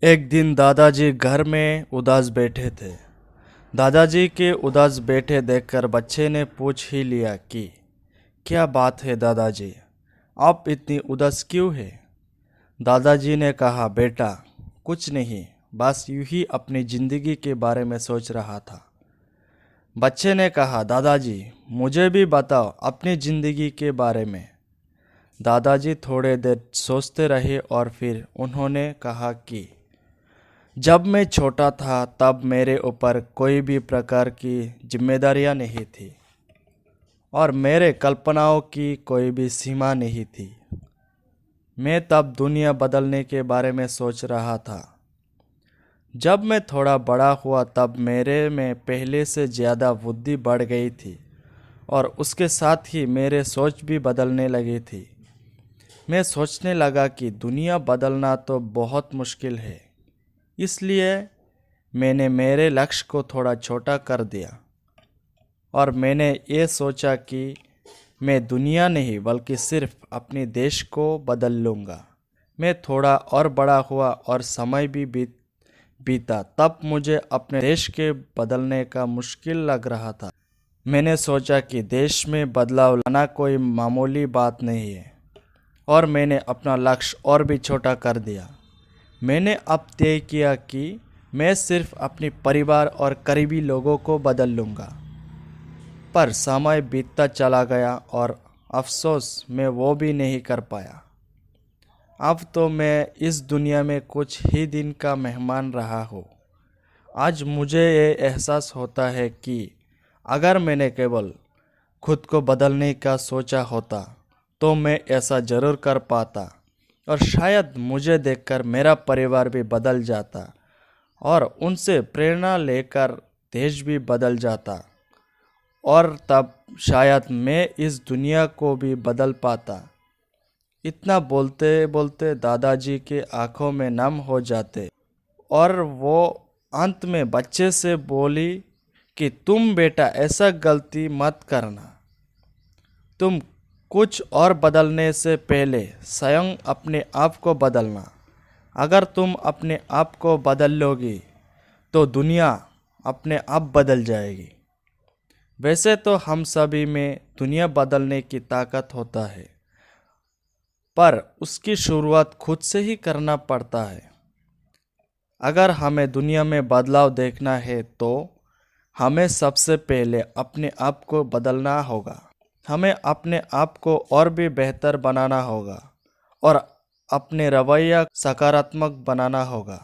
एक दिन दादाजी घर में उदास बैठे थे। दादाजी के उदास बैठे देखकर बच्चे ने पूछ ही लिया कि क्या बात है दादाजी, आप इतनी उदास क्यों है। दादाजी ने कहा, बेटा कुछ नहीं, बस यूं ही अपनी ज़िंदगी के बारे में सोच रहा था। बच्चे ने कहा, दादाजी मुझे भी बताओ अपनी ज़िंदगी के बारे में। दादाजी थोड़े देर सोचते रहे और फिर उन्होंने कहा कि जब मैं छोटा था तब मेरे ऊपर कोई भी प्रकार की जिम्मेदारियां नहीं थी और मेरे कल्पनाओं की कोई भी सीमा नहीं थी। मैं तब दुनिया बदलने के बारे में सोच रहा था। जब मैं थोड़ा बड़ा हुआ तब मेरे में पहले से ज़्यादा बुद्धि बढ़ गई थी और उसके साथ ही मेरे सोच भी बदलने लगी थी। मैं सोचने लगा कि दुनिया बदलना तो बहुत मुश्किल है, इसलिए मैंने मेरे लक्ष्य को थोड़ा छोटा कर दिया और मैंने ये सोचा कि मैं दुनिया नहीं बल्कि सिर्फ अपने देश को बदल लूँगा। मैं थोड़ा और बड़ा हुआ और समय भी बीता तब मुझे अपने देश के बदलने का मुश्किल लग रहा था। मैंने सोचा कि देश में बदलाव लाना कोई मामूली बात नहीं है और मैंने अपना लक्ष्य और भी छोटा कर दिया। मैंने अब तय किया कि मैं सिर्फ अपने परिवार और करीबी लोगों को बदल लूँगा। पर समय बीतता चला गया और अफसोस मैं वो भी नहीं कर पाया। अब तो मैं इस दुनिया में कुछ ही दिन का मेहमान रहा हूँ। आज मुझे ये एहसास होता है कि अगर मैंने केवल खुद को बदलने का सोचा होता तो मैं ऐसा ज़रूर कर पाता और शायद मुझे देखकर मेरा परिवार भी बदल जाता और उनसे प्रेरणा लेकर देश भी बदल जाता और तब शायद मैं इस दुनिया को भी बदल पाता। इतना बोलते बोलते दादाजी के आंखों में नम हो जाते और वो अंत में बच्चे से बोली कि तुम बेटा ऐसा गलती मत करना। तुम कुछ और बदलने से पहले स्वयं अपने आप को बदलना। अगर तुम अपने आप को बदल लोगी तो दुनिया अपने आप बदल जाएगी। वैसे तो हम सभी में दुनिया बदलने की ताकत होता है, पर उसकी शुरुआत खुद से ही करना पड़ता है। अगर हमें दुनिया में बदलाव देखना है तो हमें सबसे पहले अपने आप को बदलना होगा। हमें अपने आप को और भी बेहतर बनाना होगा और अपने रवैया सकारात्मक बनाना होगा।